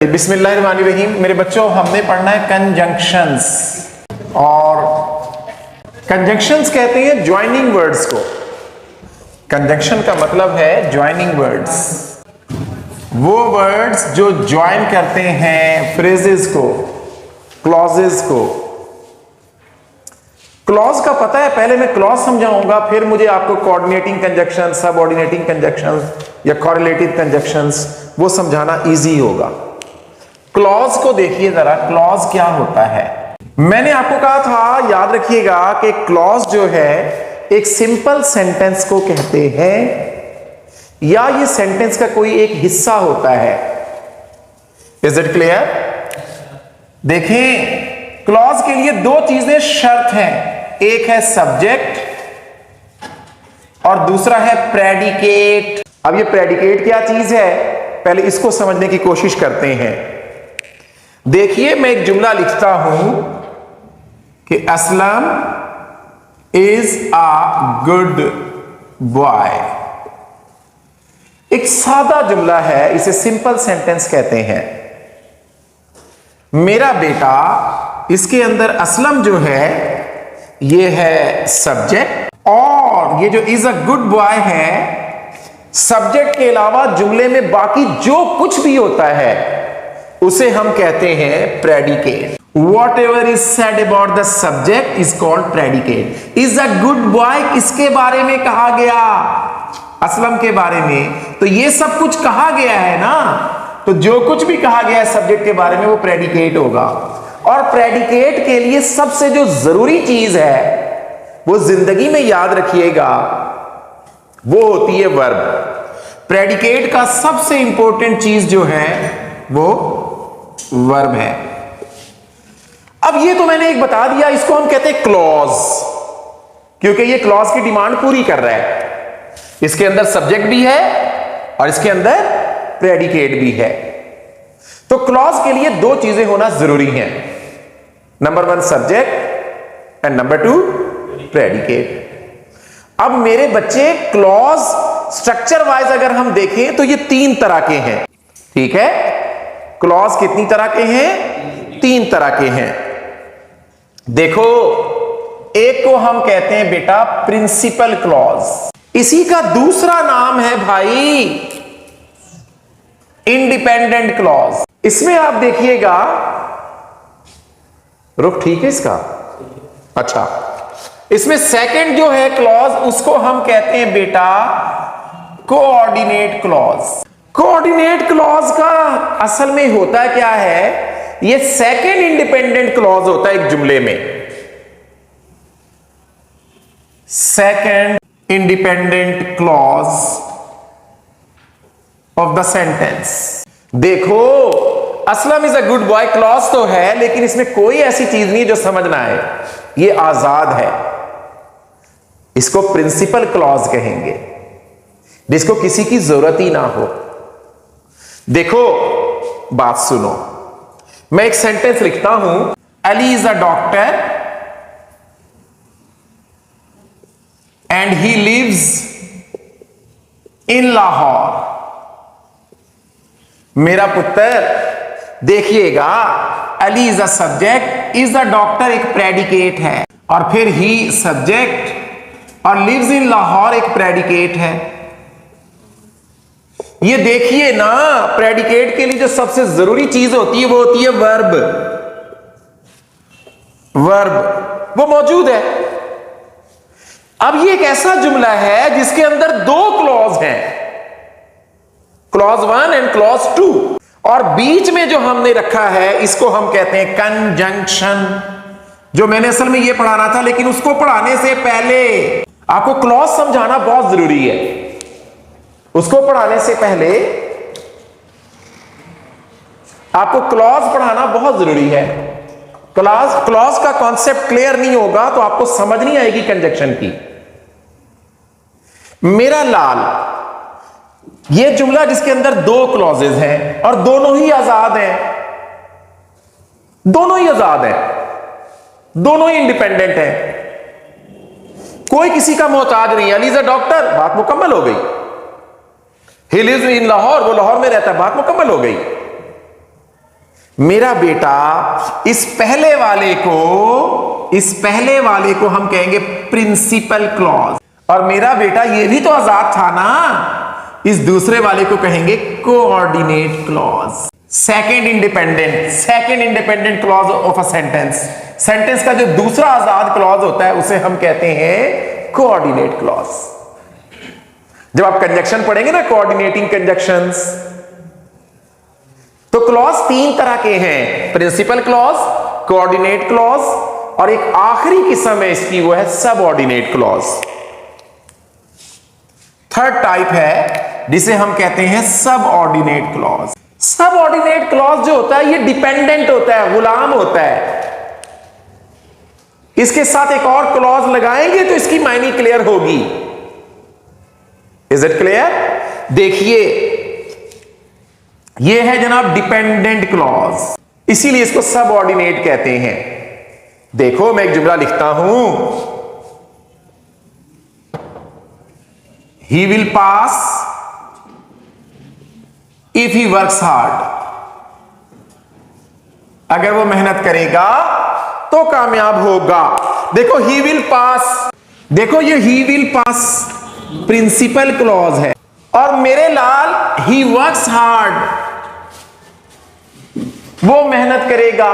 बिस्मिल्लाहिर्रहमानिर्रहीम। मेरे बच्चों, हमने पढ़ना है कंजंक्शंस। और कंजंक्शंस कहते हैं ज्वाइनिंग वर्ड्स को। कंजंक्शन का मतलब है ज्वाइनिंग वर्ड्स, वो वर्ड्स जो ज्वाइन करते हैं फ्रेजेस को, क्लॉजेस को। क्लॉज का पता है, पहले मैं क्लॉज समझाऊंगा, फिर मुझे आपको कोऑर्डिनेटिंग कंजंक्शन, सबऑर्डिनेटिंग कंजंक्शन या कोरिलेटिव कंजंक्शंस वो समझाना इजी होगा। क्लॉज को देखिए जरा, क्लॉज क्या होता है। मैंने आपको कहा था, याद रखिएगा, कि क्लॉज जो है एक सिंपल सेंटेंस को कहते हैं या ये सेंटेंस का कोई एक हिस्सा होता है। Is it clear? देखें, क्लॉज के लिए दो चीजें शर्त हैं, एक है सब्जेक्ट और दूसरा है प्रेडिकेट। अब ये प्रेडिकेट क्या चीज है, पहले इसको समझने की कोशिश करते हैं। देखिए, मैं एक जुमला लिखता हूं कि Aslam is a good boy. एक सादा जुमला है, इसे सिंपल सेंटेंस कहते हैं। मेरा बेटा, इसके अंदर असलम जो है ये है सब्जेक्ट, और ये जो इज अ गुड बॉय है, सब्जेक्ट के अलावा जुमले में बाकी जो कुछ भी होता है उसे हम कहते हैं predicate. Whatever is said about the subject is called predicate. Is a good boy किसके बारे में कहा गया? असलम के बारे में। तो ये सब कुछ कहा गया है ना, तो जो कुछ भी कहा गया है सब्जेक्ट के बारे में वो प्रेडिकेट होगा। और प्रेडिकेट के लिए सबसे जो जरूरी चीज है वो जिंदगी में याद रखिएगा, वो होती है वर्ब। प्रेडिकेट का सबसे इंपॉर्टेंट चीज जो है वो वर्ब है। अब ये तो मैंने एक बता दिया, इसको हम कहते हैं क्लॉज, क्योंकि ये क्लॉज की डिमांड पूरी कर रहा है। इसके अंदर सब्जेक्ट भी है और इसके अंदर प्रेडिकेट भी है। तो क्लॉज के लिए दो चीजें होना जरूरी हैं, number one subject and number two predicate. अब मेरे बच्चे, क्लॉज स्ट्रक्चर वाइज अगर हम देखें तो ये तीन तरह के हैं। ठीक है, क्लॉज कितनी तरह के हैं? तीन तरह के हैं। देखो, एक को हम कहते हैं बेटा प्रिंसिपल क्लॉज। इसी का दूसरा नाम है भाई इंडिपेंडेंट क्लॉज। इसमें आप देखिएगा, रुख ठीक है इसका, अच्छा, इसमें सेकंड जो है क्लॉज, उसको हम कहते हैं बेटा कोऑर्डिनेट क्लॉज। कोऑर्डिनेट क्लॉज का असल में होता क्या है, ये सेकंड इंडिपेंडेंट क्लॉज होता है एक जुमले में। Second independent clause of the sentence. देखो, Aslam is a good boy clause तो है, लेकिन इसमें कोई ऐसी चीज नहीं जो समझना है, ये आजाद है। इसको प्रिंसिपल क्लॉज कहेंगे, जिसको किसी की जरूरत ही ना हो। देखो, बात सुनो, मैं एक सेंटेंस लिखता हूं, Ali is a doctor and he lives in Lahore. मेरा पुत्र, देखिएगा, Ali is a subject, is a doctor एक प्रेडिकेट है, और फिर ही सब्जेक्ट और लिव्स इन लाहौर एक प्रेडिकेट है। ये देखिए ना, प्रेडिकेट के लिए जो सबसे जरूरी चीज होती है वो होती है वर्ब। वर्ब वो मौजूद है। अब ये एक ऐसा जुमला है जिसके अंदर दो क्लॉज हैं, clause one and clause two, और बीच में जो हमने रखा है इसको हम कहते हैं कंजंक्शन। जो मैंने असल में ये पढ़ाना था, लेकिन उसको पढ़ाने से पहले आपको क्लॉज समझाना बहुत जरूरी है। उसको पढ़ाने से पहले आपको क्लॉज पढ़ाना बहुत जरूरी है। क्लॉज का कॉन्सेप्ट क्लियर नहीं होगा तो आपको समझ नहीं आएगी कंजंक्शन की। मेरा लाल, यह जुमला जिसके अंदर दो क्लॉजेज हैं और दोनों ही आजाद हैं, दोनों ही आजाद हैं, दोनों ही इंडिपेंडेंट हैं, कोई किसी का मोहताज नहीं। अली इज अ डॉक्टर, बात मुकम्मल हो गई। ही लिव्स इन लाहौर, वो लाहौर में रहता है, बात मुकम्मल हो गई। मेरा बेटा इस पहले वाले को हम कहेंगे प्रिंसिपल क्लॉज, और मेरा बेटा ये भी तो आजाद था ना, इस दूसरे वाले को कहेंगे coordinate clause. Second independent clause of a sentence का जो दूसरा आजाद क्लॉज होता है उसे हम कहते हैं कोऑर्डिनेट क्लॉज। जब आप कंजक्शन पढ़ेंगे ना, कोऑर्डिनेटिंग कंजक्शंस, तो क्लॉज तीन तरह के हैं, प्रिंसिपल क्लॉज, कोऑर्डिनेट क्लॉज, और एक आखिरी किस्म है इसकी, वो है सबऑर्डिनेट क्लॉज। थर्ड टाइप है जिसे हम कहते हैं सबऑर्डिनेट क्लॉज। सबऑर्डिनेट क्लॉज जो होता है ये डिपेंडेंट होता है, गुलाम होता है। इसके साथ एक और क्लॉज लगाएंगे तो इसकी मायने क्लियर होगी। Is it clear? देखिए, ये है जनाब डिपेंडेंट क्लॉज, इसीलिए इसको सबऑर्डिनेट कहते हैं। देखो मैं एक जुमला लिखता हूं, ही will pass if he works hard. अगर वो मेहनत करेगा तो कामयाब होगा। देखो ही विल पास, देखो ये he will pass principal clause है, और मेरे लाल ही वर्क्स हार्ड, वो मेहनत करेगा,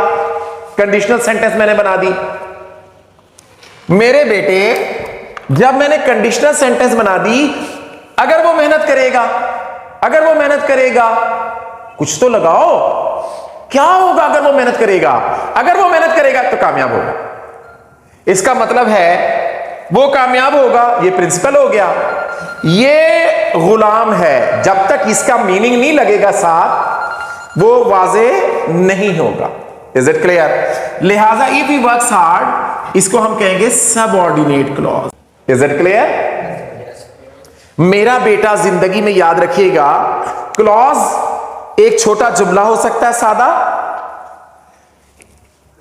कंडीशनल सेंटेंस मैंने बना दी। मेरे बेटे जब मैंने कंडीशनल सेंटेंस बना दी, अगर वो मेहनत करेगा, कुछ तो लगाओ, क्या होगा अगर वो मेहनत करेगा? अगर वो मेहनत करेगा तो कामयाब होगा। इसका मतलब है वो कामयाब होगा, ये प्रिंसिपल हो गया। ये गुलाम है, जब तक इसका मीनिंग नहीं लगेगा साथ वो वाजे नहीं होगा। Is it clear? लिहाजा इफ ही वर्क्स हार्ड, इसको हम कहेंगे subordinate clause. Is it clear? मेरा बेटा जिंदगी में याद रखिएगा, क्लॉज एक छोटा जुमला हो सकता है, सादा,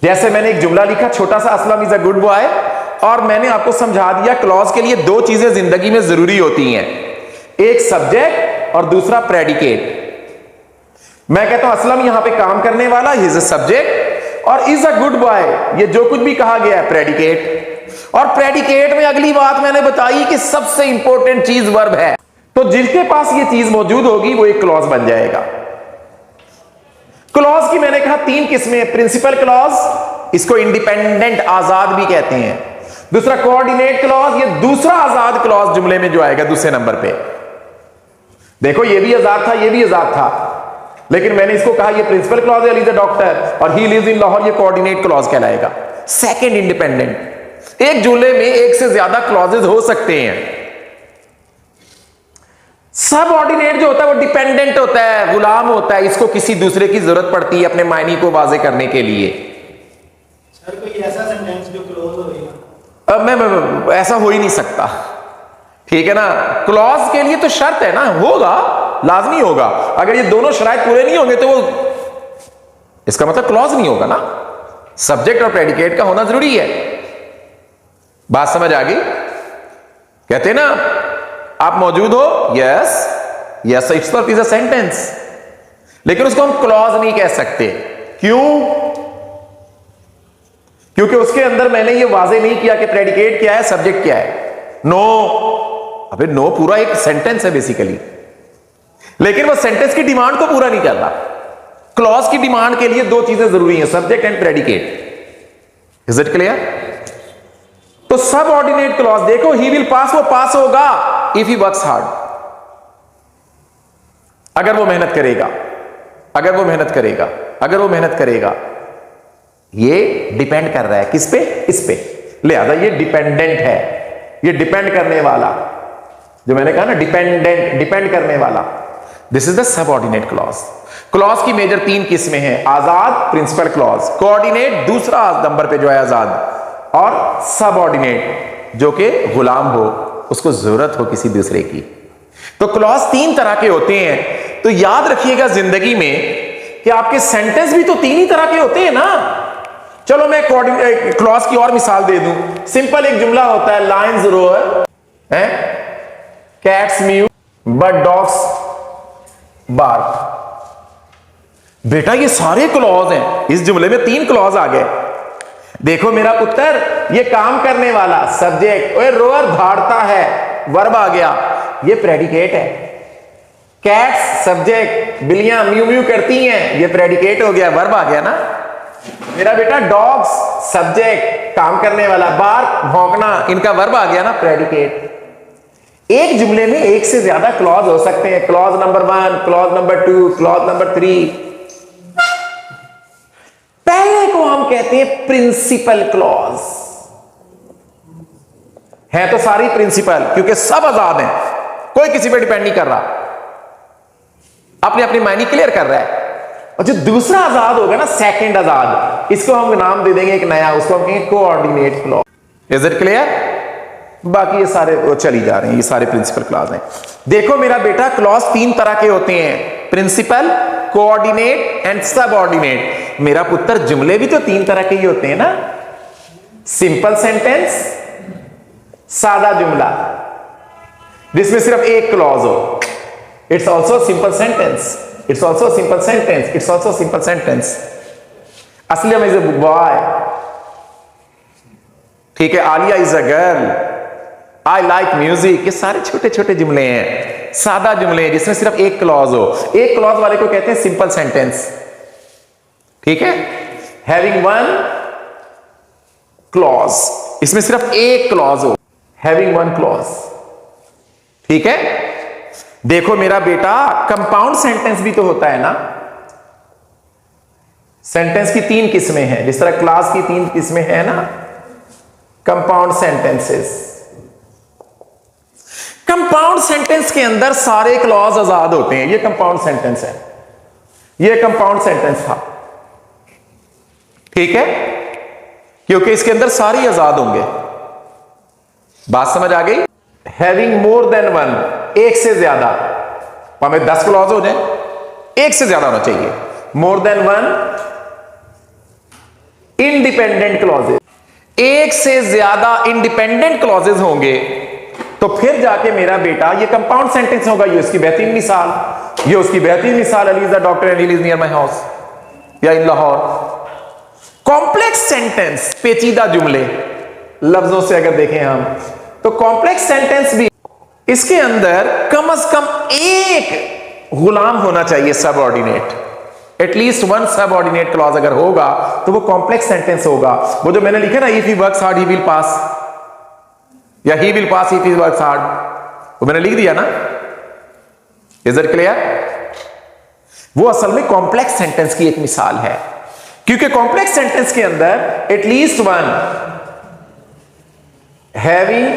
जैसे मैंने एक जुमला लिखा छोटा सा, Aslam is a good boy, और मैंने आपको समझा दिया क्लॉज के लिए दो चीजें जिंदगी में जरूरी होती हैं, एक सब्जेक्ट और दूसरा प्रेडिकेट। मैं कहता हूं असलम यहां पे काम करने वाला, ही इज अ सब्जेक्ट, और इज अ गुड बॉय ये जो कुछ भी कहा गया है प्रेडिकेट। और प्रेडिकेट में अगली बात मैंने बताई कि सबसे इंपॉर्टेंट चीज वर्ब है, तो जिसके पास ये चीज मौजूद होगी वो एक क्लॉज बन जाएगा। क्लॉज की मैंने कहा तीन किस्में, प्रिंसिपल क्लॉज, इसको इंडिपेंडेंट आजाद भी कहते हैं, दूसरा कोऑर्डिनेट क्लॉज, ये दूसरा आजाद क्लॉज जुमले में जो आएगा दूसरे नंबर पे। देखो ये भी आजाद था, ये भी आजाद था, लेकिन मैंने इसको कहा ये प्रिंसिपल क्लॉज है, अली द डॉक्टर, और ही लिव्स इन लाहौर, ये कोऑर्डिनेट क्लॉज कहलाएगा। सेकंड इंडिपेंडेंट, एक जुमले में एक से ज्यादा क्लॉजेस हो सकते हैं। सबऑर्डिनेट जो होता है वो डिपेंडेंट होता है, गुलाम होता है, इसको किसी दूसरे की जरूरत पड़ती है अपने मायने को वाजे करने के लिए। सर कोई ऐसा सेंटेंस जो क्लोज हो गया? अब मैं ऐसा हो ही नहीं सकता, ठीक है ना। क्लॉज के लिए तो शर्त है ना, होगा, लाजमी होगा। अगर ये दोनों शराइत पूरे नहीं होंगे तो वो, इसका मतलब क्लॉज नहीं होगा ना। सब्जेक्ट और प्रेडिकेट का होना जरूरी है। बात समझ आ गई? कहते ना आप मौजूद हो, yes yes it's a sentence, लेकिन उसको हम क्लॉज नहीं कह सकते। क्यों? क्योंकि उसके अंदर मैंने ये वाजे नहीं किया कि प्रेडिकेट क्या है, सब्जेक्ट क्या है। नो, अबे नो पूरा एक सेंटेंस है बेसिकली, लेकिन वो सेंटेंस की डिमांड को पूरा नहीं कर रहा। क्लॉज की डिमांड के लिए दो चीजें जरूरी हैं, subject and predicate. Is it clear? तो सबऑर्डिनेट क्लॉज देखो, ही विल पास, वो पास होगा इफ ही वर्क्स हार्ड, अगर वो मेहनत करेगा, अगर वो मेहनत करेगा, अगर वो मेहनत करेगा। ये डिपेंड कर रहा है किस पे? इस पे। लिहाजा ये डिपेंडेंट है, ये डिपेंड करने वाला, जो मैंने कहा ना डिपेंडेंट, डिपेंड करने वाला। This is the subordinate clause. Clause की मेजर तीन किस्में हैं, आजाद प्रिंसिपल क्लॉज, कोऑर्डिनेट दूसरा नंबर पे जो है आजाद, और सबऑर्डिनेट जो कि गुलाम हो, उसको जरूरत हो किसी दूसरे की। तो क्लॉज तीन तरह के होते हैं। तो याद रखिएगा जिंदगी में कि आपके सेंटेंस भी तो तीन ही तरह के होते हैं ना। चलो मैं क्लॉज की और मिसाल दे दूं। सिंपल एक जुमला होता है, lions roar, cats mew, but dogs bark. बेटा ये सारे क्लॉज हैं, इस जुमले में 3 क्लॉज आ गए। देखो मेरा पुत्र, ये काम करने वाला सब्जेक्ट, ओए रोअर भाड़ता है, वर्ब आ गया, ये प्रेडिकेट है। कैट्स सब्जेक्ट, बिल्लियां म्यू म्यू करती हैं, ये प्रेडिकेट हो गया, वर्ब आ गया ना। मेरा बेटा डॉग्स सब्जेक्ट, काम करने वाला, बार्क भौंकना, इनका वर्ब आ गया ना, प्रेडिकेट। एक जुमले में एक से ज्यादा क्लॉज हो सकते हैं, clause number 1, clause number 2, clause number 3। पहले को हम कहते हैं प्रिंसिपल क्लॉज, है तो सारी प्रिंसिपल, क्योंकि सब आजाद हैं, कोई किसी पे डिपेंड नहीं कर रहा, अपनी अपनी मायने क्लियर कर रहा है। और जो दूसरा आजाद होगा ना, सेकंड आजाद, इसको हम नाम दे देंगे एक नया, उसको हम कहेंगे coordinate clause. Is it clear? बाकी ये सारे वो चली जा रहे हैं, ये सारे प्रिंसिपल क्लॉज हैं। देखो मेरा बेटा, क्लॉज 3 तरह के होते हैं, प्रिंसिपल, कोऑर्डिनेट एंड सबऑर्डिनेट। मेरा पुत्र, जुमले भी तो 3 तरह के ही होते हैं ना, सिंपल सेंटेंस, सादा जुमला जिसमें सिर्फ एक क्लॉज हो, it's also simple sentence, it's also simple sentence, it's also simple sentence. Aslam is a boy, ठीक है, Alia is a girl, I like music, ये सारे छोटे छोटे जुमले हैं, सादा जुमले हैं जिसमें सिर्फ एक क्लॉज हो। एक क्लॉज वाले को कहते हैं सिंपल सेंटेंस, ठीक है, हैविंग 1 क्लॉज, इसमें सिर्फ एक क्लॉज हो, हैविंग 1 क्लॉज, ठीक है। देखो मेरा बेटा, कंपाउंड सेंटेंस भी तो होता है ना, सेंटेंस की 3 किस्में हैं, जिस तरह क्लास की 3 किस्में हैं ना, कंपाउंड सेंटेंसेस। कंपाउंड सेंटेंस के अंदर सारे क्लॉज आजाद होते हैं, ये कंपाउंड सेंटेंस है, ये कंपाउंड सेंटेंस था, ठीक है, क्योंकि इसके अंदर सारे आजाद होंगे। बात समझ आ गई? हैविंग मोर देन 1, एक से ज्यादा, हमें 10 क्लॉज हो जाए, एक से ज्यादा होना चाहिए। मोर देन 1 इंडिपेंडेंट क्लॉजेज, एक से ज्यादा इंडिपेंडेंट क्लॉजेज होंगे तो फिर जाके मेरा बेटा ये कंपाउंड सेंटेंस होगा। ये उसकी बेहतरीन मिसाल, ये उसकी बेहतरीन मिसाल, Ali is the doctor and he lives near my house या इन लाहौर। कॉम्प्लेक्स सेंटेंस, पेचीदा जुमले, लफ्जों से अगर देखें हम तो कॉम्प्लेक्स सेंटेंस भी, इसके अंदर कम से कम एक गुलाम होना चाहिए, सबऑर्डिनेट, एटलीस्ट 1 सबऑर्डिनेट क्लॉज अगर होगा तो वो कॉम्प्लेक्स सेंटेंस होगा। वो जो मैंने लिखा ना, if he works hard he will pass, या he will pass if he works hard, वो मैंने लिख दिया ना। Is it clear? वो असल में कॉम्प्लेक्स सेंटेंस की एक मिसाल है, क्योंकि कॉम्प्लेक्स सेंटेंस के अंदर at least 1 having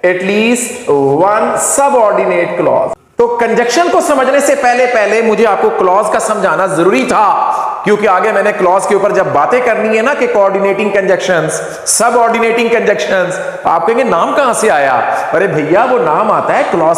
at least 1 subordinate clause. तो कंजक्शन को समझने से पहले मुझे आपको क्लॉज का समझाना जरूरी था, क्योंकि आगे मैंने क्लॉज के ऊपर जब बातें करनी है ना कि कोऑर्डिनेटिंग कंजक्शंस, सबऑर्डिनेटिंग कंजक्शंस, आप कहेंगे नाम कहां से आया? अरे भैया, वो नाम आता है क्लॉज।